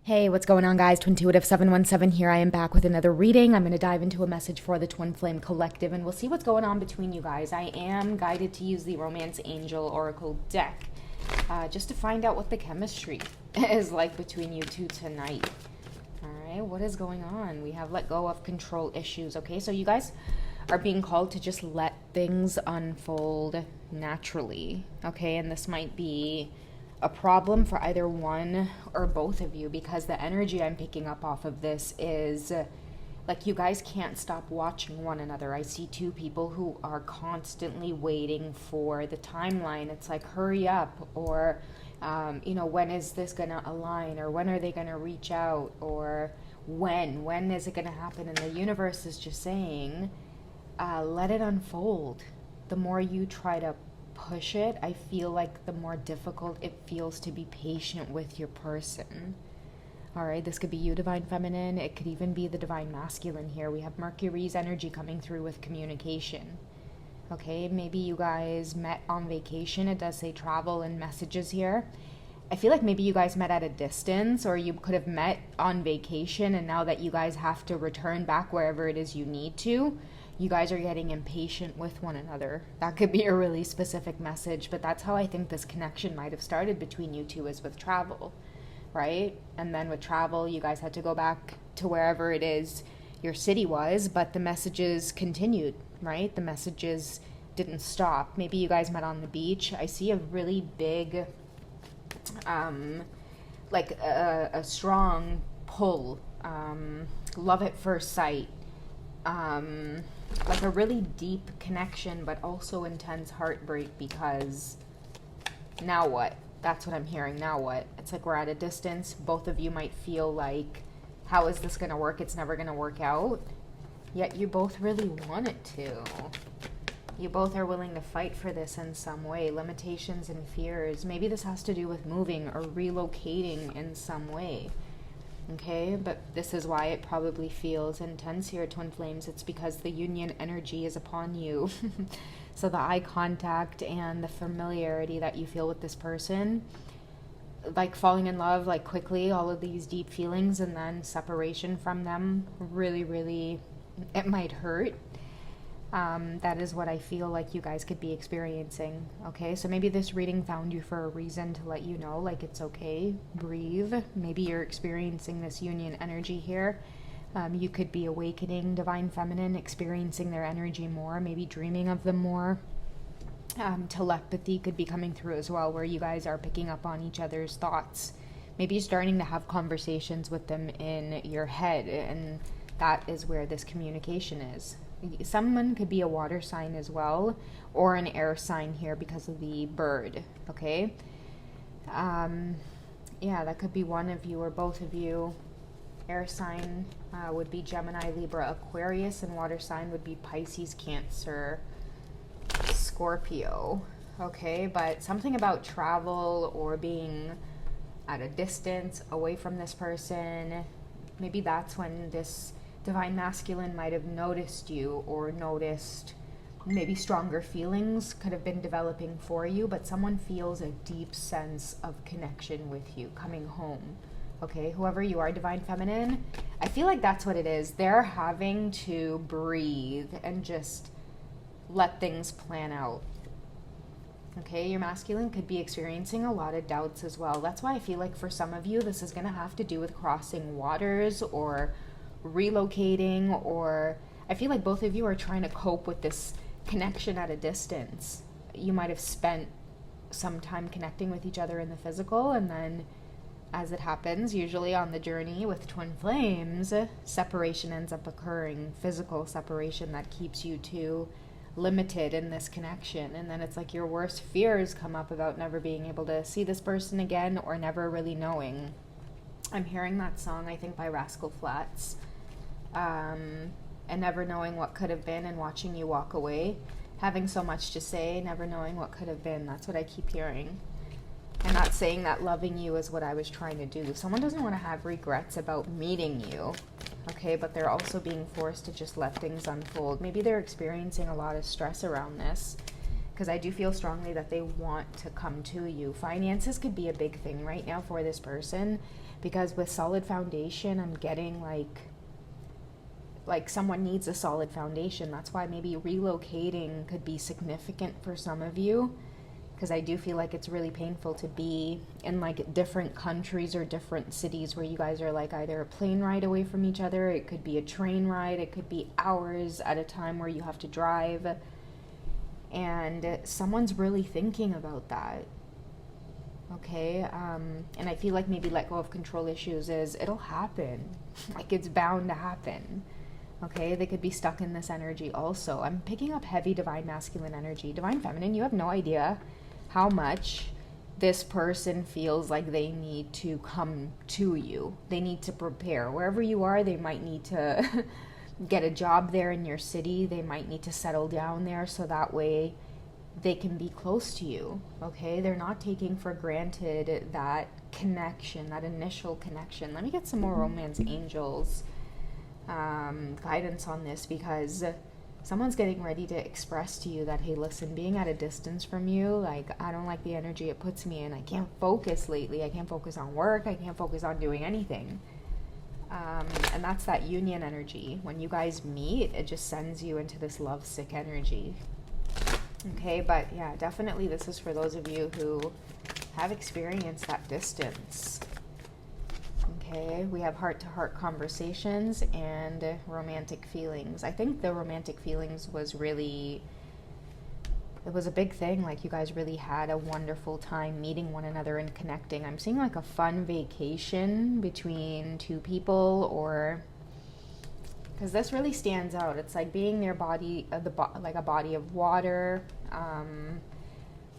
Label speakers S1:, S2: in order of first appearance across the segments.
S1: Hey, what's going on, guys? Twintuitive717 here. I am back with another reading. I'm going to dive into a message for the Twin Flame Collective, and we'll see what's going on between you guys. I am guided to use the Romance Angel Oracle deck just to find out what the chemistry is like between you two tonight. All right, what is going on? We have let go of control issues, okay? So you guys are being called to just let things unfold naturally, okay? And this might be a problem for either one or both of you, because the energy I'm picking up off of this is like you guys can't stop watching one another. I see two people who are constantly waiting for the timeline. It's like, hurry up, or when is this gonna align, or when are they gonna reach out, or when is it gonna happen? And the universe is just saying, let it unfold. The more you try to push it, I feel like the more difficult it feels to be patient with your person. All right, this could be you, Divine Feminine. It could even be the Divine Masculine here. We have Mercury's energy coming through with communication. Okay, maybe you guys met on vacation. It does say travel and messages here. I feel like maybe you guys met at a distance, or you could have met on vacation, and now that you guys have to return back wherever it is you need to, you guys are getting impatient with one another. That could be a really specific message, but that's how I think this connection might have started between you two, is with travel, right? And then with travel, you guys had to go back to wherever it is your city was, but the messages continued, right? The messages didn't stop. Maybe you guys met on the beach. I see a really big, a strong pull, love at first sight, like a really deep connection, but also intense heartbreak, because now what? That's what I'm hearing. Now what? It's like we're at a distance. Both of you might feel like, how is this going to work? It's never going to work out. Yet you both really want it to. You both are willing to fight for this in some way. Limitations and fears. Maybe this has to do with moving or relocating in some way. Okay, but this is why it probably feels intense here, Twin Flames. It's because the union energy is upon you. So the eye contact and the familiarity that you feel with this person, like falling in love, like quickly, all of these deep feelings, and then separation from them, really, really, it might hurt. That is what I feel like you guys could be experiencing. Okay, so maybe this reading found you for a reason, to let you know, like, it's okay, breathe. Maybe you're experiencing this union energy here. You could be awakening Divine Feminine, experiencing their energy more, maybe dreaming of them more. Telepathy could be coming through as well, where you guys are picking up on each other's thoughts. Maybe you're starting to have conversations with them in your head, and that is where this communication is. Someone could be a water sign as well, or an air sign here because of the bird, okay? Yeah, that could be one of you or both of you. Air sign would be Gemini, Libra, Aquarius, and water sign would be Pisces, Cancer, Scorpio, okay? But something about travel or being at a distance away from this person, maybe that's when this Divine Masculine might have noticed you, or noticed maybe stronger feelings could have been developing for you, but someone feels a deep sense of connection with you coming home. Okay, whoever you are, Divine Feminine, I feel like that's what it is. They're having to breathe and just let things plan out. Okay, your masculine could be experiencing a lot of doubts as well. That's why I feel like for some of you, this is going to have to do with crossing waters, or relocating, or I feel like both of you are trying to cope with this connection at a distance. You might have spent some time connecting with each other in the physical, and then, as it happens usually on the journey with Twin Flames, separation ends up occurring, physical separation that keeps you two limited in this connection. And then it's like your worst fears come up about never being able to see this person again, or never really knowing. I'm hearing that song, I think, by Rascal Flatts, and never knowing what could have been, and watching you walk away, having so much to say, never knowing what could have been. That's what I keep hearing. I'm not saying that loving you is what I was trying to do. Someone doesn't want to have regrets about meeting you, okay, but they're also being forced to just let things unfold. Maybe they're experiencing a lot of stress around this, because I do feel strongly that they want to come to you. Finances could be a big thing right now for this person, because with solid foundation, I'm getting like someone needs a solid foundation. That's why maybe relocating could be significant for some of you, because I do feel like it's really painful to be in like different countries or different cities where you guys are like either a plane ride away from each other, it could be a train ride, it could be hours at a time where you have to drive, and someone's really thinking about that. Okay, and I feel like maybe let go of control issues is it'll happen. Like, it's bound to happen. Okay, they could be stuck in this energy also. I'm picking up heavy divine masculine energy. Divine feminine, you have no idea how much this person feels like they need to come to you. They need to prepare. Wherever you are, they might need to get a job there in your city. They might need to settle down there so that way they can be close to you. Okay, they're not taking for granted that connection, that initial connection. Let me get some more romance angels guidance on this, because someone's getting ready to express to you that, hey, listen, being at a distance from you, like, I don't like the energy it puts me in. I can't focus lately. I can't focus on work. I can't focus on doing anything. And that's that union energy. When you guys meet, it just sends you into this lovesick energy. Okay, but yeah, definitely this is for those of you who have experienced that distance. Okay, we have heart-to-heart conversations and romantic feelings. I think the romantic feelings was really, it was a big thing. Like, you guys really had a wonderful time meeting one another and connecting. I'm seeing like a fun vacation between two people, or because this really stands out. It's like being near like a body of water.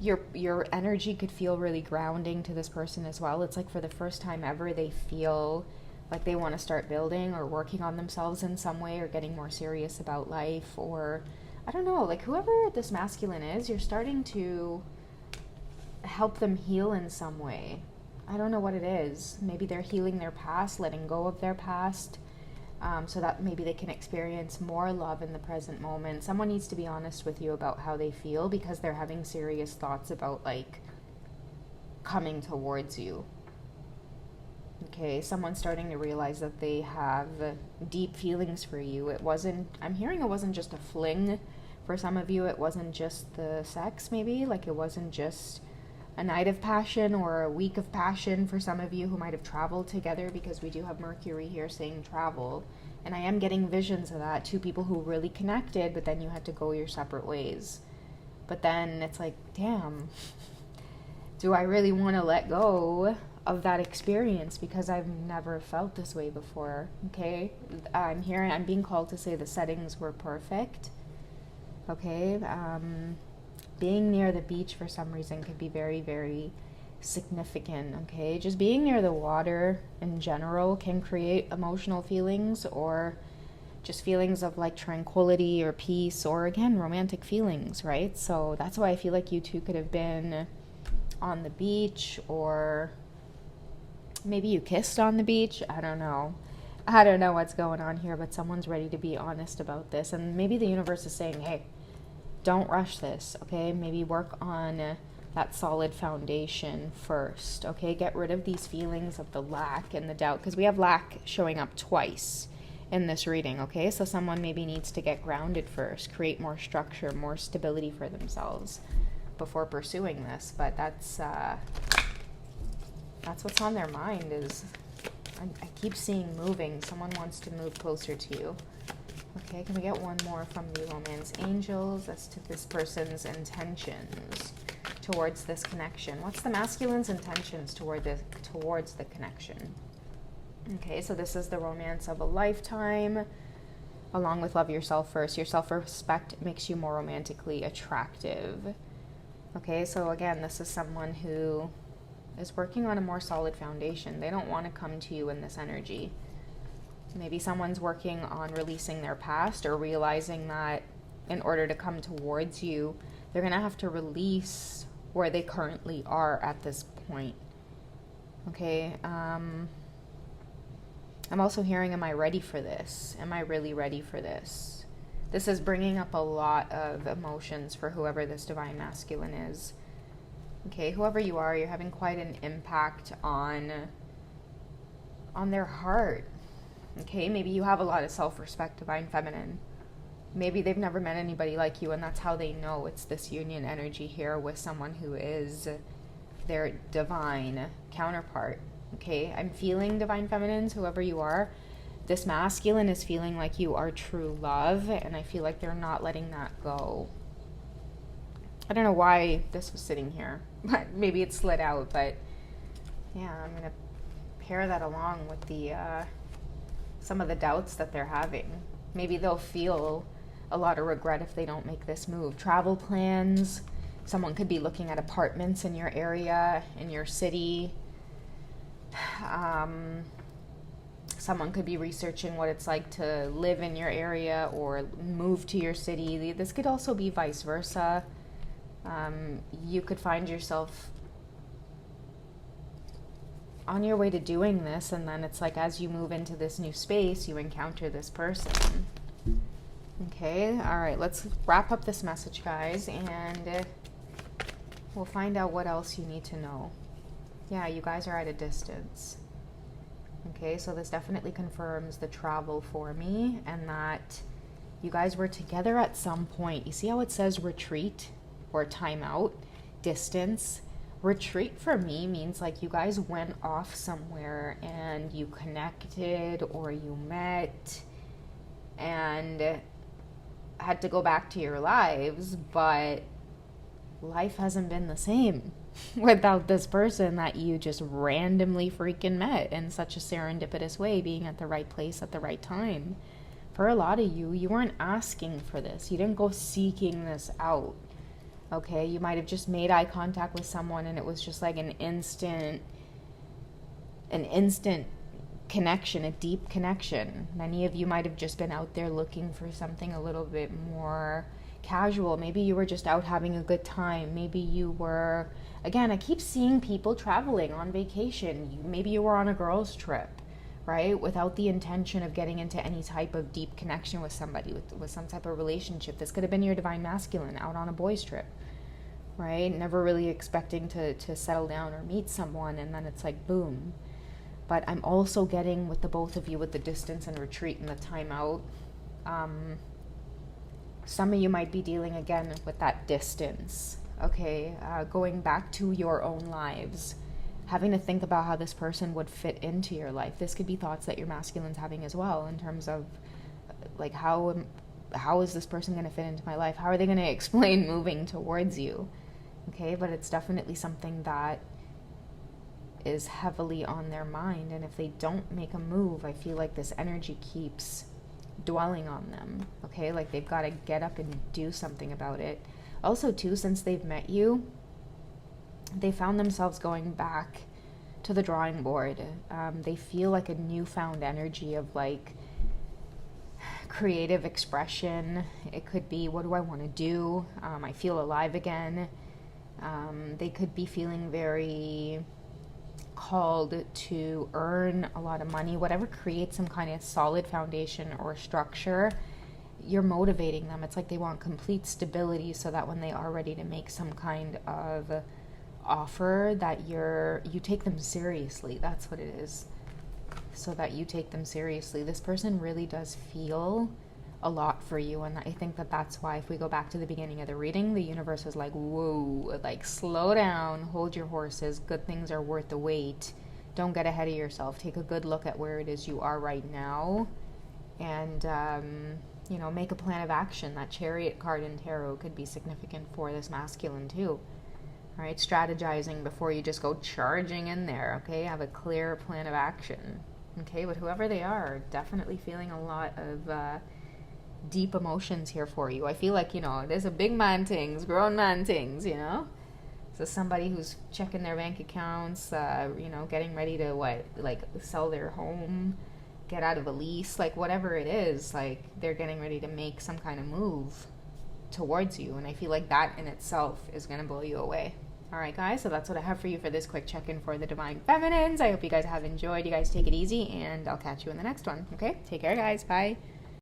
S1: Your energy could feel really grounding to this person as well. It's like for the first time ever, they feel like they want to start building or working on themselves in some way, or getting more serious about life, or I don't know, like whoever this masculine is, you're starting to help them heal in some way. I don't know what it is. Maybe they're healing their past, letting go of their past, so that maybe they can experience more love in the present moment. Someone needs to be honest with you about how they feel, because they're having serious thoughts about like coming towards you. Okay, someone's starting to realize that they have deep feelings for you. I'm hearing it wasn't just a fling for some of you. It wasn't just the sex, maybe. Like, it wasn't just a night of passion or a week of passion for some of you who might have traveled together, because we do have Mercury here saying travel. And I am getting visions of that. Two people who really connected, but then you had to go your separate ways. But then it's like, damn, do I really want to let go of that experience, because I've never felt this way before? Okay, I'm being called to say the settings were perfect. Okay, being near the beach for some reason could be very, very significant. Okay, just being near the water in general can create emotional feelings, or just feelings of like tranquility or peace, or again, romantic feelings, right? So that's why I feel like you two could have been on the beach, or maybe you kissed on the beach. I don't know what's going on here, but someone's ready to be honest about this. And maybe the universe is saying, hey, don't rush this, okay? Maybe work on that solid foundation first, okay? Get rid of these feelings of the lack and the doubt, because we have lack showing up twice in this reading, okay? So someone maybe needs to get grounded first, create more structure, more stability for themselves before pursuing this. But that's what's on their mind. Is I keep seeing moving. Someone wants to move closer to you. Okay, can we get one more from the romance angels as to this person's intentions towards this connection? What's the masculine's intentions towards the connection? Okay, so this is the romance of a lifetime, along with love yourself first. Your self-respect makes you more romantically attractive. Okay, so again, this is someone who is working on a more solid foundation. They don't want to come to you in this energy. Maybe someone's working on releasing their past, or realizing that in order to come towards you, they're going to have to release where they currently are at this point. Okay, I'm also hearing, am I ready for this? Am I really ready for this? This is bringing up a lot of emotions for whoever this divine masculine is. Okay, whoever you are, you're having quite an impact on their heart. Okay, maybe you have a lot of self-respect, divine feminine. Maybe they've never met anybody like you, and that's how they know it's this union energy here with someone who is their divine counterpart. Okay, I'm feeling divine feminines, whoever you are. This masculine is feeling like you are true love, and I feel like they're not letting that go. I don't know why this was sitting here, but maybe it slid out, but yeah, I'm going to pair that along with the some of the doubts that they're having. Maybe they'll feel a lot of regret if they don't make this move. Travel plans, someone could be looking at apartments in your area, in your city. Someone could be researching what it's like to live in your area or move to your city. This could also be vice versa. You could find yourself on your way to doing this, and then it's like as you move into this new space, you encounter this person. Okay, all right, let's wrap up this message, guys, and we'll find out what else you need to know. Yeah, you guys are at a distance. Okay, so this definitely confirms the travel for me, and that you guys were together at some point. You see how it says retreat or timeout, distance? Retreat for me means like you guys went off somewhere and you connected or you met and had to go back to your lives, but life hasn't been the same without this person that you just randomly freaking met in such a serendipitous way, being at the right place at the right time. For a lot of you, you weren't asking for this. You didn't go seeking this out. Okay, you might have just made eye contact with someone and it was just like an instant connection, a deep connection. Many of you might have just been out there looking for something a little bit more casual. Maybe you were just out having a good time. Maybe you were, again, I keep seeing people traveling on vacation. Maybe you were on a girls' trip, right? Without the intention of getting into any type of deep connection with somebody, with some type of relationship. This could have been your divine masculine out on a boys' trip, right? Never really expecting to settle down or meet someone, and then it's like, boom. But I'm also getting with the both of you with the distance and retreat and the timeout. Some of you might be dealing again with that distance, okay? Going back to your own lives, having to think about how this person would fit into your life. This could be thoughts that your masculine's having as well, in terms of like, how is this person going to fit into my life? How are they going to explain moving towards you? Okay, but it's definitely something that is heavily on their mind, and if they don't make a move, I feel like this energy keeps dwelling on them. Okay, like they've got to get up and do something about it. Also too, since they've met you, they found themselves going back to the drawing board. They feel like a newfound energy of like creative expression. It could be, what do I want to do? I feel alive again. They could be feeling very called to earn a lot of money. Whatever creates some kind of solid foundation or structure, you're motivating them. It's like they want complete stability, so that when they are ready to make some kind of offer, that you take them seriously. That's what it is. So that you take them seriously. This person really does feel a lot for you, and I think that that's why, if we go back to the beginning of the reading, the universe is like, whoa, like slow down, hold your horses, good things are worth the wait, don't get ahead of yourself, take a good look at where it is you are right now, and make a plan of action. That Chariot card in tarot could be significant for this masculine too. All right, strategizing before you just go charging in there. Okay, have a clear plan of action. Okay, but whoever they are, definitely feeling a lot of deep emotions here for you. I feel like, there's a big man things, grown man things, So somebody who's checking their bank accounts, getting ready to sell their home, get out of a lease, like whatever it is, like they're getting ready to make some kind of move towards you. And I feel like that in itself is going to blow you away. All right, guys, so that's what I have for you for this quick check-in for the Divine Feminines. I hope you guys have enjoyed. You guys take it easy, and I'll catch you in the next one. Okay, take care, guys. Bye.